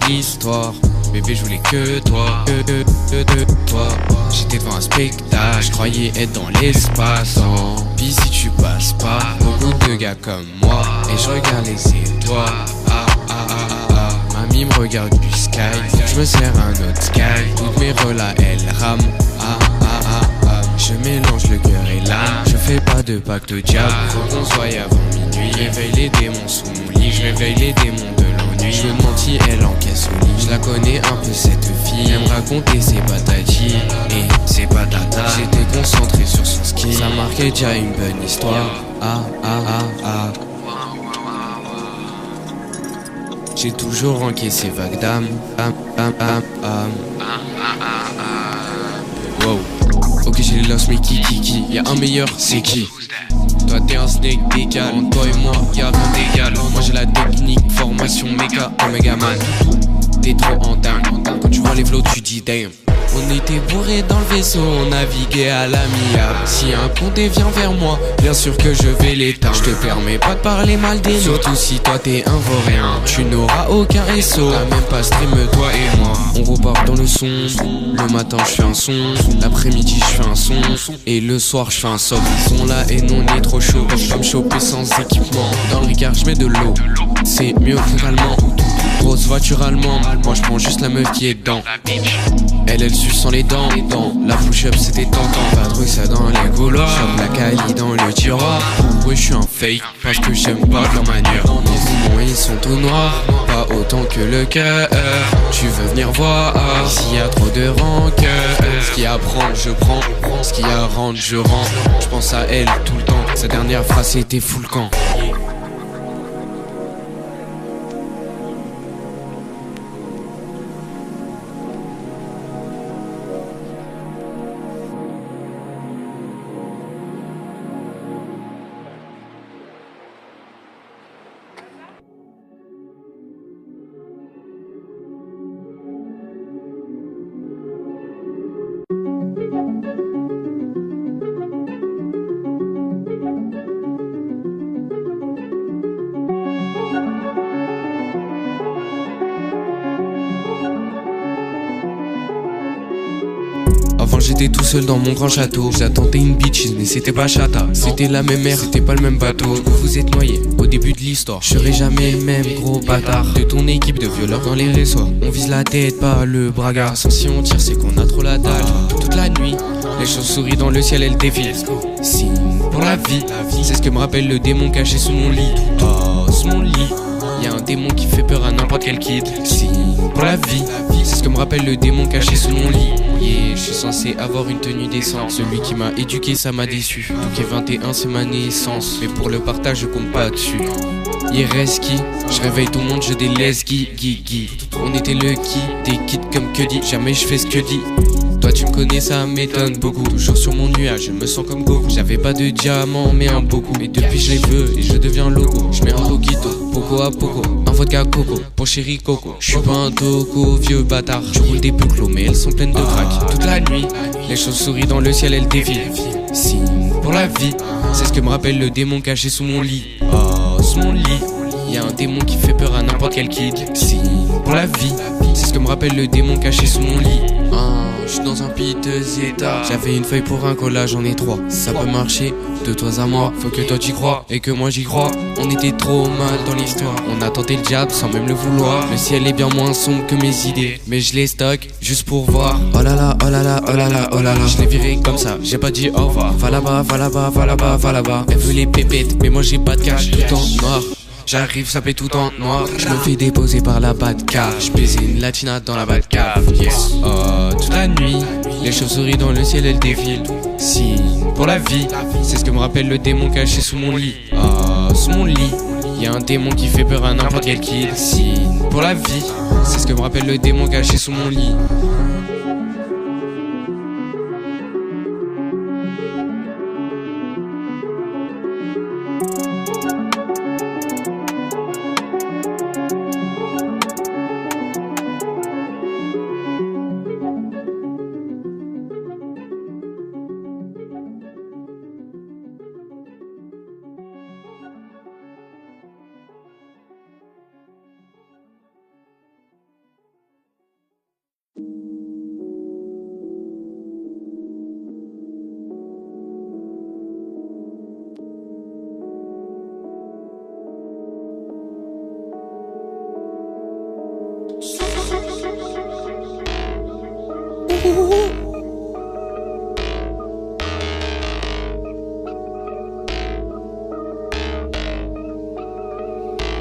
l'histoire. Bébé, je voulais que toi, que toi. J'étais devant un spectacle, je croyais être dans l'espace. Puis si tu passes pas, beaucoup de gars comme moi, et je regarde les étoiles. Mamie me regarde du sky, je me sers un autre sky. Toutes mes relas elles rament. Je mélange le cœur et l'âme. Je fais pas de pacte au diable, faut qu'on soit avant minuit. Je réveille les démons sous mon lit, je réveille les démons de l'ennui. Je me mentis, elle encaisse au lit. Je la connais un peu cette fille, elle me racontait ses patatis et ses patatas. J'étais concentré sur son ski, ça marquait déjà une bonne histoire. J'ai toujours encaissé vague d'âme. Wow. Ok, j'ai les lost, mais qui y'a un meilleur, c'est qui? Toi t'es un snake décal, entre toi et moi y'a rien d'égal. Moi j'ai la technique, formation méga, Omega Man. T'es trop en dingue, quand tu vois les flots tu dis damn. On était bourrés dans le vaisseau, on naviguait à l'amiable. Si un condé vient vers moi, bien sûr que je vais l'éteindre. Je te permets pas de parler mal des nôtres, surtout si toi t'es un vaurien. Tu n'auras aucun SO, t'as même pas stream toi et moi. On repart dans le son, le matin je fais un son, l'après-midi je fais un son, et le soir je fais un soft. Ils sont là et non on est trop chaud, je peux me choper sans équipement. Dans le Ricard je mets de l'eau, c'est mieux que l'allemand. Grosse voiture allemande, moi je prends juste la meuf qui est dedans. Elle suce sans les dents, la push-up c'était tentant. Patrouille ça dans les couloirs, chope la caille dans le tiroir. Oui je suis un fake, parce que j'aime pas leur manière. Les poumons ils sont tout noirs, pas autant que le cœur. Tu veux venir voir, s'il y a trop de rancœur. Ce qu'il y a à prendre je prends, ce qu'il y a à rendre je rends. Je pense à elle tout le temps, sa dernière phrase c'était full camp. Avant j'étais tout seul dans mon grand château. J'attendais une bitch mais c'était pas chata. C'était la même mer, c'était pas le même bateau. Vous vous êtes noyé au début de l'histoire. Je serai jamais le même gros bâtard de ton équipe de violeurs dans les réseaux. On vise la tête pas le braga. Sans si on tire c'est qu'on a trop la dalle. Toute la nuit les chauves-souris dans le ciel elles défilent. Signe pour la vie, c'est ce que me rappelle le démon caché sous mon lit. Sous mon lit y'a un démon qui fait peur à n'importe quel kid. Signe pour la vie, c'est ce que me rappelle le démon caché sous mon lit. Yeah, je suis censé avoir une tenue décente. Celui qui m'a éduqué ça m'a déçu. Donc 21 c'est ma naissance, mais pour le partage je compte pas dessus. Il reste qui? Je réveille tout le monde, je délaisse Guy. On était le qui, des kids comme que dit. Jamais je fais ce que dit. Toi tu me connais ça m'étonne beaucoup. Toujours sur mon nuage, je me sens comme Goku. J'avais pas de diamant mais un beaucoup. Et depuis je les veux et je deviens loco. Je mets un poquito, poco à poco, un vodka coco, pour chéri coco. Je suis pas un toco, vieux bâtard. Je roule des peuplos mais elles sont pleines de crack. Toute la nuit, les chauves-souris dans le ciel elles défilent. Signe pour la vie, c'est ce que me rappelle le démon caché sous mon lit. Sous mon lit y'a un démon qui fait peur à n'importe quel kid. Signe pour la vie, c'est ce que me rappelle le démon caché sous mon lit. Je suis dans un piteux état. J'avais une feuille pour un collage, j'en ai 3. Ça peut marcher, de toi à moi. Faut que toi t'y crois et que moi j'y crois. On était trop mal dans l'histoire. On a tenté le diable sans même le vouloir. Le ciel est bien moins sombre que mes idées, mais je les stocke juste pour voir. Oh là là, oh là là, oh là là, oh là là. Je l'ai viré comme ça, j'ai pas dit au revoir. Va là-bas, va là-bas, va là-bas, va là-bas. Elle veut les pépettes, mais moi j'ai pas de cash. Tout en noir, j'arrive, ça fait tout en noir. Je me fais déposer par la Batcave. Je baisais une latina dans la Batcave. Yes. Toute la nuit, les chauves-souris dans le ciel elles défilent. Signe pour la vie, c'est ce que me rappelle le démon caché sous mon lit. Sous mon lit, y'a un démon qui fait peur à n'importe quel kid. Signe pour la vie, c'est ce que me rappelle le démon caché sous mon lit.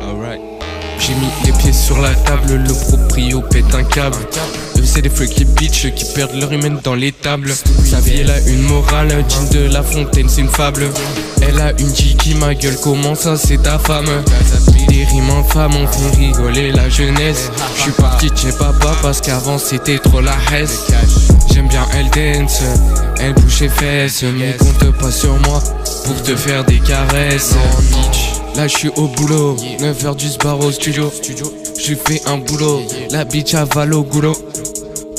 Alright. J'ai mis les pieds sur la table, le proprio pète un câble. Eux c'est des freaky bitches qui perdent leur humaine dans les tables. Sa vie elle a une morale, un jean de La Fontaine c'est une fable. Elle a une Kiki, ma gueule comment ça c'est ta femme. Des rimes infâmes ont fait rigoler la jeunesse. J'suis parti de chez papa parce qu'avant c'était trop la hesse. J'aime bien elle dance, elle bouge ses fesses. Mais compte pas sur moi pour te faire des caresses. Là j'suis au boulot, 9h du bar au studio. J'lui fais un boulot, la bitch avale au goulot.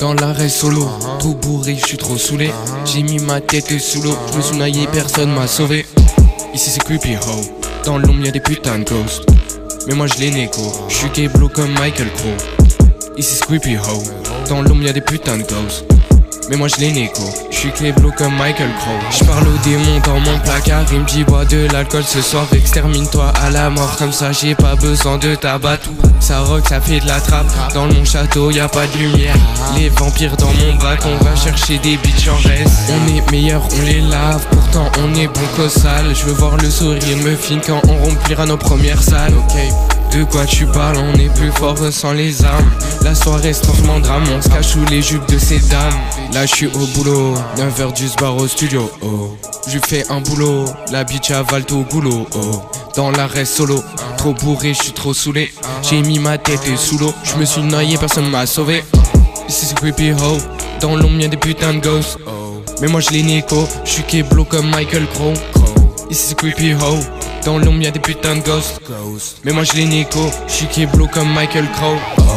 Dans l'arrêt solo, trop bourré, j'suis trop saoulé. J'ai mis ma tête sous l'eau, j'me suis noyé, personne m'a sauvé. Ici c'est creepy ho, dans l'ombre y'a des putains de ghosts. Mais moi j'l'ai négo, j'suis gay-blow comme Michael Crow. Ici c'est creepy ho, dans l'ombre y'a des putains de ghosts. Mais moi je l'ai négo, j'suis clé-bleu comme Michael Crow. J'parle au démon dans mon placard, il me dit bois de l'alcool ce soir, extermine-toi à la mort. Comme ça j'ai pas besoin de tabac. Ça rock, ça fait de la trappe. Dans mon château y'a pas de lumière. Les vampires dans mon bac, on va chercher des bitches en reste. On est meilleurs, on les lave, pourtant on est bon qu'au sale. Je veux voir le sourire me fine quand on remplira nos premières salles. Ok. De quoi tu parles, on est plus fort sans les armes. La soirée se transforme en drame, on se cache sous les jupes de ces dames. Là je suis au boulot, 9h du bar au studio, oh. Je fais un boulot, la bitch avale tout au goulot, oh. Dans l'arrêt solo, trop bourré, je suis trop saoulé. J'ai mis ma tête sous l'eau, je me suis noyé, personne m'a sauvé. Ici c'est creepy ho, dans l'ombre y'a des putains de ghosts, oh. Mais moi je l'ai néco, je suis kéblo comme Michael Crow. Ici c'est creepy ho, dans l'ombre y'a des putains de ghosts. Mais moi je l'ai néco, j'suis kéblo comme Michael Crow.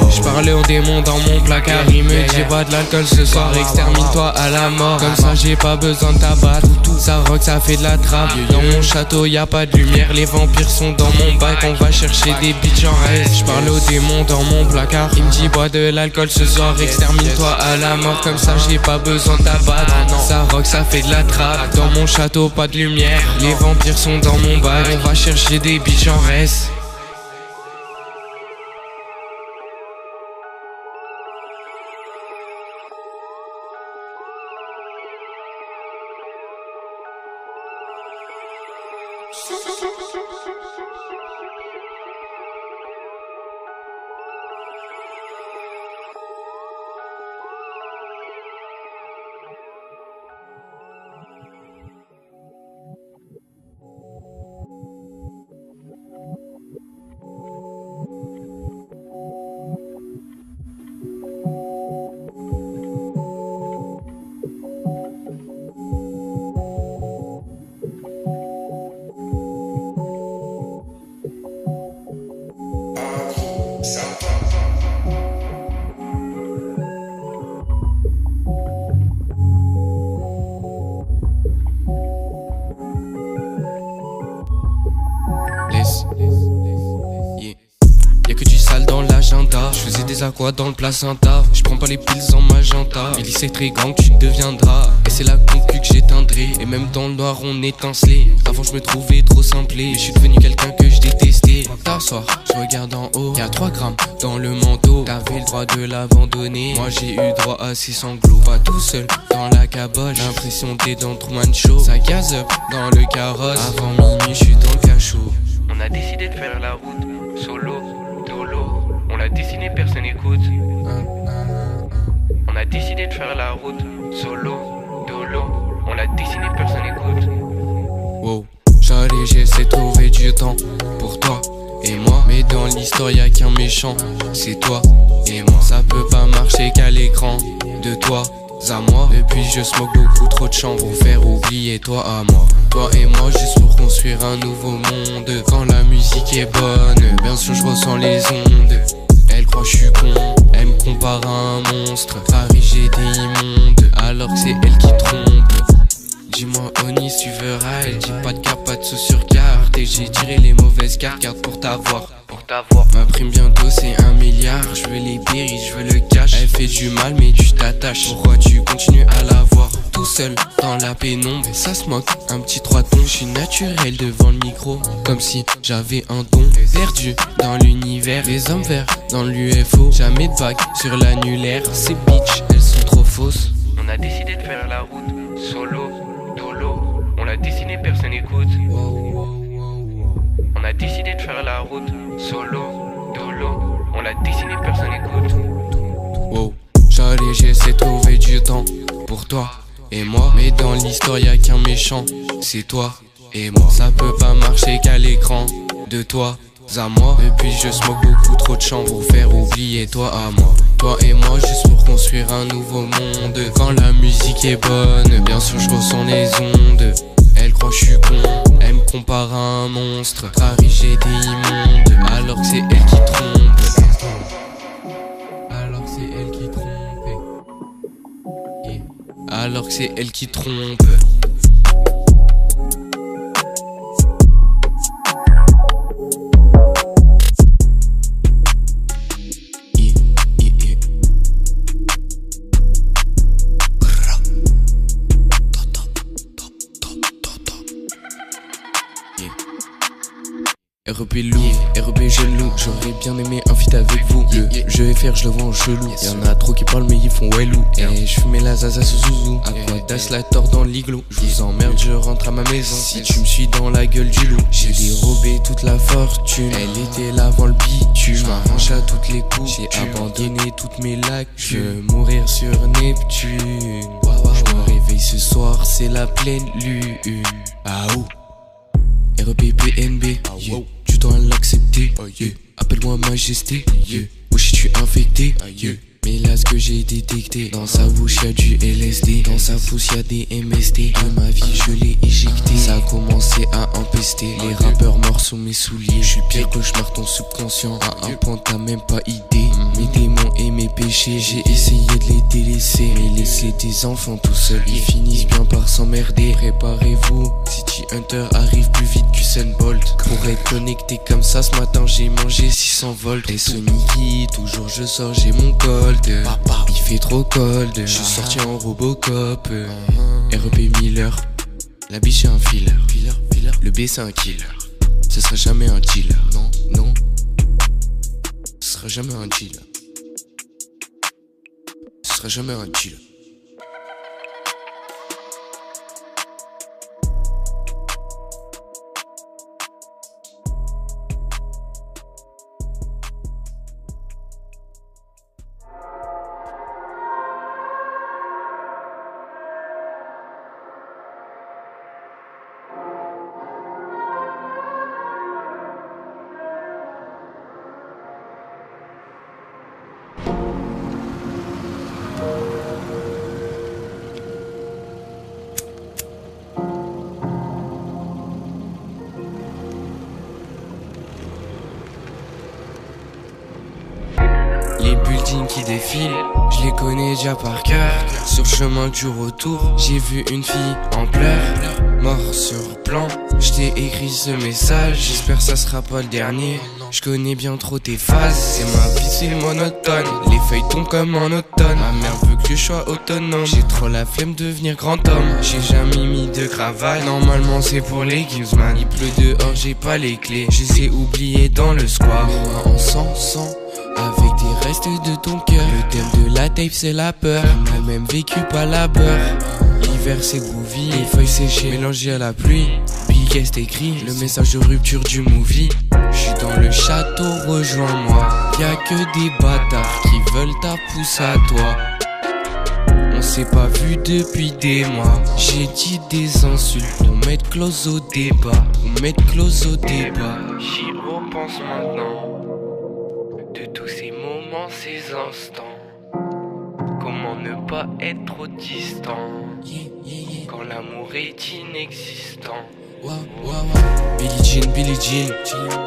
J'parlais au démon dans mon placard, il me dit bois de l'alcool ce soir, extermine-toi à la mort. Comme ça j'ai pas besoin de tabac, ça rock, ça fait de la trappe. Dans mon château y'a pas de lumière, les vampires sont dans mon bac, on va chercher des bitches en reste. J'parle au démon dans mon placard, il me dit bois de l'alcool ce soir, extermine-toi à la mort. Comme ça j'ai pas besoin de tabac, ça rock, ça fait de la trappe. Dans mon château pas de lumière, les vampires sont dans mon bac, on va chercher des bitches en reste. Y'a que du sale dans l'agenda. Je faisais des aquas dans le placenta. Je prends pas les piles en magenta. Mais c'est très gang, tu deviendras. Et c'est la concu que j'éteindrai. Et même dans le noir on étincelait. Avant je me trouvais trop simplé. Je suis devenu quelqu'un que je détestais. T'asseoir, je regarde en haut. Y'a 3 grammes dans le manteau. T'avais le droit de l'abandonner. Moi j'ai eu droit à 6 sanglots. Pas tout seul dans la caboche. L'impression d'être dans Truman Show. Ça gaze up dans le carrosse. Avant minuit je suis dans le cachot. On a décidé de faire la route solo, dolo. On l'a dessiné, personne n'écoute. On a décidé de faire la route solo, dolo. On l'a dessiné, personne n'écoute. Wow, j'allais, j'essaie de trouver du temps pour toi et moi. Mais dans l'histoire y'a qu'un méchant, c'est toi et moi. Ça peut pas marcher qu'à l'écran de toi à moi. Depuis je smoke beaucoup trop de champs pour faire oublier toi à moi. Toi et moi juste pour construire un nouveau monde. Quand la musique est bonne, bien sûr je ressens les ondes. Elle croit que je suis con, elle me compare à un monstre. Paris j'étais immonde, alors que c'est elle qui trompe. Dis-moi Oni si tu verras, elle dit pas de cap, pas de sous sur carte. Et j'ai tiré les mauvaises cartes pour t'avoir. Ma prime bientôt c'est 1 milliard. Je veux les berries, je veux le cash. Elle fait du mal mais tu t'attaches. Pourquoi tu continues à la voir tout seul dans la pénombre? Ça se moque, un petit 3 tons. Je suis naturel devant le micro, comme si j'avais un don. Perdu dans l'univers, les hommes verts dans l'UFO. Jamais de bague sur l'annulaire. Ces bitches, elles sont trop fausses. On a décidé de faire la route, solo, dolo. On l'a dessiné, personne n'écoute. On a décidé de faire la route, solo, dolo. On l'a dessiné, personne n'écoute. Wow, j'allais, j'essaie de trouver du temps pour toi et moi. Mais dans l'histoire y'a qu'un méchant, c'est toi et moi. Ça peut pas marcher qu'à l'écran, de toi à moi. Depuis je smoke beaucoup trop de chants pour faire oublier toi à moi. Toi et moi juste pour construire un nouveau monde. Quand la musique est bonne, bien sûr je ressens les ondes. Elle croit que je suis con, elle me compare à un monstre. Paris j'étais immonde, alors que c'est elle qui trompe. Alors que c'est elle qui trompe. Yeah. Alors que c'est elle qui trompe. REP lourd, REP gelou. J'aurais bien aimé un feat avec vous. Je vais faire, je le vois en chelou. Y'en a trop qui parlent mais ils font wellou. Et je fumais la zaza sous zouzou. À quoi das la tord dans l'igloo. Je vous emmerde, je rentre à ma maison. Si tu me suis dans la gueule du loup. J'ai dérobé toute la fortune. Elle était là avant le bitume. Je m'arrange à toutes les coups. J'ai abandonné toutes mes lacs. Je veux mourir sur Neptune. Je me réveille ce soir, c'est la pleine lune. Ah ouh. REPPNB, yeah. Tu dois l'accepter, yeah. Appelle-moi majesté, yeah. Wesh, je suis infecté, yeah. Mais là ce que j'ai détecté, dans sa bouche y'a du LSD, dans sa pousse y'a des MST. De ma vie je l'ai éjecté, ça a commencé à empester. Les rappeurs morts sous mes souliers, je suis pire cauchemar ton subconscient. À un point t'as même pas idée, mes démons et mes péchés. J'ai essayé de les délaisser, mais laisser des enfants tout seuls, ils finissent bien par s'emmerder. Préparez-vous, City Hunter arrive plus vite qu'Usain Bolt. Pour être connecté comme ça ce matin j'ai mangé 600 volts. Et ce Mickey, toujours je sors j'ai mon col. Il fait trop cold, je suis sorti en Robocop. REP Miller, la biche est un filler. Le B c'est un killer. Ce sera jamais un dealer. Non, ce sera jamais un dealer. Ce sera jamais un dealer. Les buildings qui défilent, je les connais déjà par cœur. Sur chemin du retour, j'ai vu une fille en pleurs, mort sur plan. Je t'ai écrit ce message, j'espère ça sera pas le dernier. Je connais bien trop tes phases, c'est ma vie c'est monotone. Les feuilles tombent comme en automne, ma mère veut que je sois autonome. J'ai trop la flemme de devenir grand homme, j'ai jamais mis de cravate. Normalement c'est pour les games man, il pleut dehors j'ai pas les clés. Je les ai oubliées dans le square. On s'en sent avec des restes de ton cœur. Le thème de la tape c'est la peur. On a même vécu pas la beurre. L'hiver c'est groovy, les feuilles séchées mélangées à la pluie. Biggest écrit, le message de rupture du movie. J'suis dans le château, rejoins-moi. Y'a que des bâtards qui veulent ta pousse à toi. On s'est pas vu depuis des mois. J'ai dit des insultes pour mettre close au débat. J'y repense maintenant, de tous ces moments, ces instants. Comment ne pas être trop distant quand l'amour est inexistant. Billie Jean,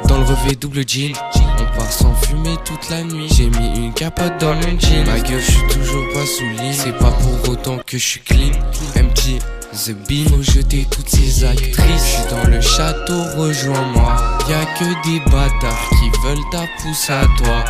dans le revêt double jean. On part sans fumer toute la nuit. J'ai mis une capote dans mon jean. Ma gueule, je suis toujours pas sous ligne. C'est pas pour autant que je suis clean. Empty the bean. Faut jeter toutes ces actrices. J'suis dans le château, rejoins-moi. Y'a que des bâtards qui veulent ta pousse à toi.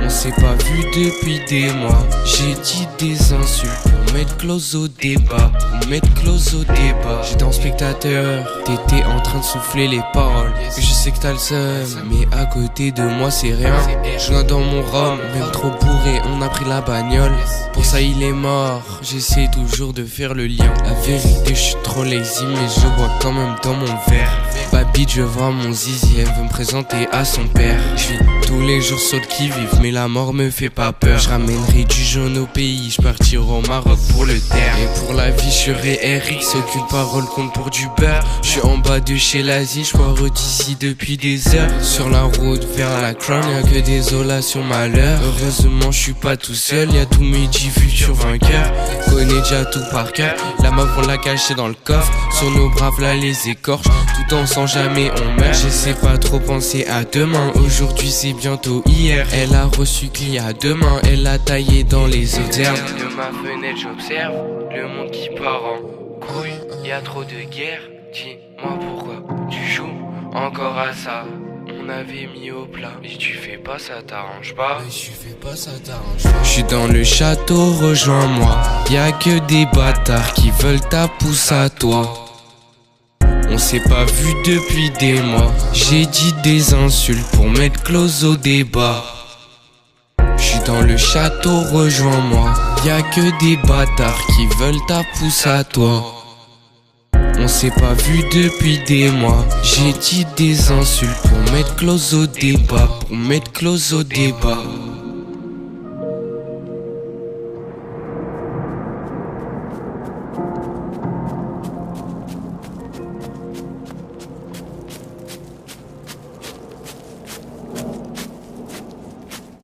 On s'est pas vu depuis des mois. J'ai dit des insultes pour mettre close au débat. Pour mettre close au débat. J'étais en spectateur, t'étais en train de souffler les paroles. Je sais que t'as le seum, mais à côté de moi c'est rien. Je viens dans mon rhum, même trop bourré, on a pris la bagnole. Pour ça il est mort, j'essaie toujours de faire le lien. La vérité je suis trop lazy, mais je bois quand même dans mon verre. Baby je vois mon zizi, elle veut me présenter à son père. Je vis tous les jours sur le qui-vive, mais la mort me fait pas peur. Je ramènerai du jaune au pays, je partirai au Maroc pour le terre. Et pour la vie je serai RX, aucune parole compte pour du beurre. Je suis en bas de chez l'Asie, je pars d'ici depuis des heures. Sur la route vers la crown, y'a que désolation, malheur. Heureusement je suis pas tout seul, y'a tous mes 10 futurs vainqueurs. Connais déjà tout par cœur, la meuf on l'a cachée dans le coffre. Sur nos braves là les écorche, tout en sans jamais on meurt. J'essaie pas trop penser à demain, aujourd'hui c'est bientôt hier. Elle a reçu qu'il y a demain, elle a taillé dans les autres herbes. De ma fenêtre j'observe le monde qui part en couille. Y'a trop de guerre, dis-moi pourquoi tu joues encore à ça. On avait mis au plat, mais tu fais pas ça t'arrange pas. Je suis dans le château, rejoins-moi. Y'a que des bâtards qui veulent ta pousse à toi. On s'est pas vu depuis des mois. J'ai dit des insultes pour mettre close au débat. Je suis dans le château, rejoins-moi. Y'a que des bâtards qui veulent ta pousse à toi. On s'est pas vu depuis des mois. J'ai dit des insultes pour mettre close au débat. Pour mettre close au débat.